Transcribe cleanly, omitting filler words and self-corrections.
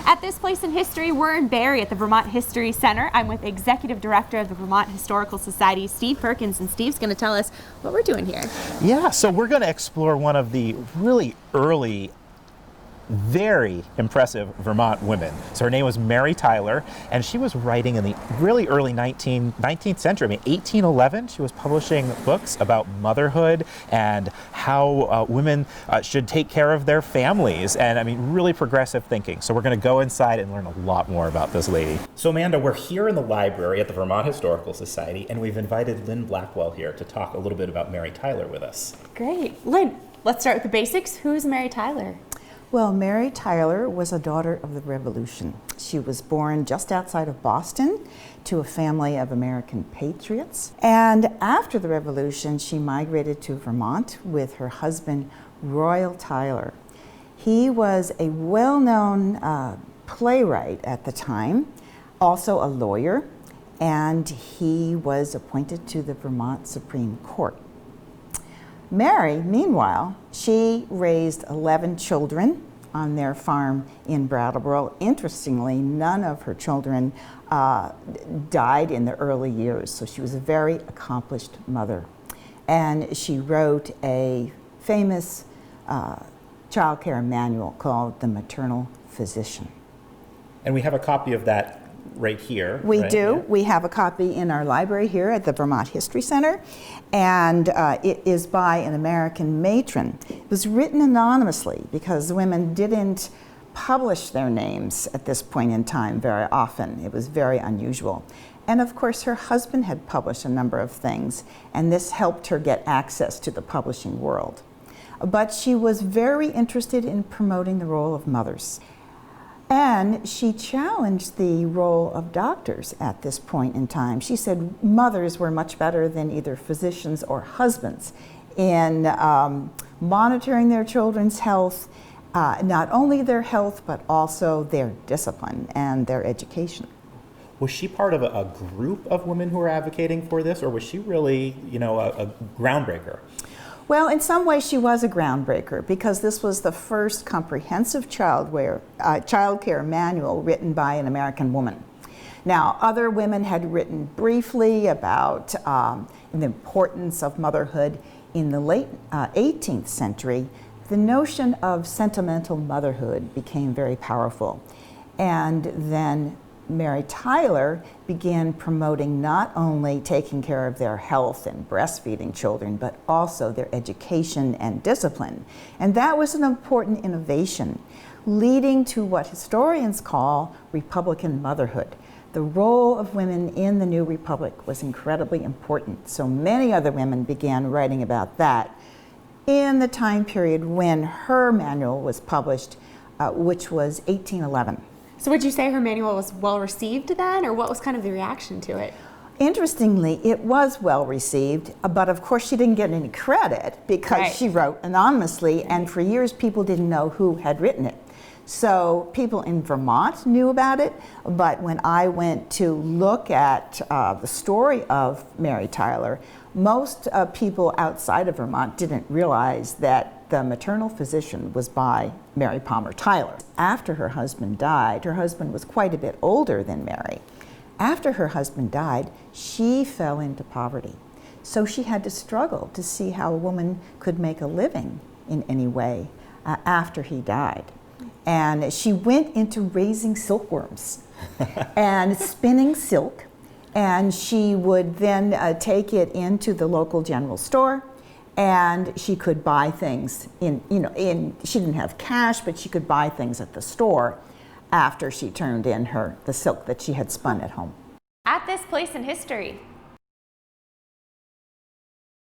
At this place in history, we're in Barre at the Vermont History Center. I'm with Executive Director of the Vermont Historical Society, Steve Perkins, and Steve's going to tell us what we're doing here. Yeah, so we're going to explore one of the really early, very impressive Vermont women. So her name was Mary Tyler, and she was writing in the really early 19th century. I mean, 1811, she was publishing books about motherhood and how women should take care of their families, and I mean, really progressive thinking. So we're going to go inside and learn a lot more about this lady. So Amanda, we're here in the library at the Vermont Historical Society, and we've invited Lynn Blackwell here to talk a little bit about Mary Tyler with us. Great. Lynn, let's start with the basics. Who's Mary Tyler? Well, Mary Tyler was a daughter of the Revolution. She was born just outside of Boston to a family of American patriots. And after the Revolution, she migrated to Vermont with her husband, Royall Tyler. He was a well-known playwright at the time, also a lawyer, and he was appointed to the Vermont Supreme Court. Mary, meanwhile, she raised 11 children on their farm in Brattleboro. Interestingly, none of her children died in the early years, so she was a very accomplished mother. And she wrote a famous child care manual called The Maternal Physician. And we have a copy of that right here. We right? do. Yeah. We have a copy in our library here at the Vermont History Center, and it is by an American matron. It was written anonymously because women didn't publish their names at this point in time very often. It was very unusual. And of course, her husband had published a number of things, and this helped her get access to the publishing world. But she was very interested in promoting the role of mothers. And she challenged the role of doctors at this point in time. She said mothers were much better than either physicians or husbands in monitoring their children's health, not only their health, but also their discipline and their education. Was she part of a group of women who were advocating for this, or was she really, a groundbreaker? Well, in some ways she was a groundbreaker because this was the first comprehensive child care manual written by an American woman. Now, other women had written briefly about the importance of motherhood. In the late 18th century, the notion of sentimental motherhood became very powerful. And then Mary Tyler began promoting not only taking care of their health and breastfeeding children, but also their education and discipline. And that was an important innovation, leading to what historians call Republican motherhood. The role of women in the new republic was incredibly important, so many other women began writing about that in the time period when her manual was published, which was 1811. So would you say her manual was well received then, or what was kind of the reaction to it? Interestingly, it was well received, but of course she didn't get any credit because she wrote anonymously, and for years people didn't know who had written it. So people in Vermont knew about it, but when I went to look at the story of Mary Tyler, most people outside of Vermont didn't realize that The Maternal Physician was by Mary Palmer Tyler. After her husband died, her husband was quite a bit older than Mary. After her husband died, she fell into poverty. So she had to struggle to see how a woman could make a living in any way after he died. And she went into raising silkworms and spinning silk. And she would then take it into the local general store, and she could buy things she didn't have cash, but she could buy things at the store after she turned in the silk that she had spun at home. At this place in history,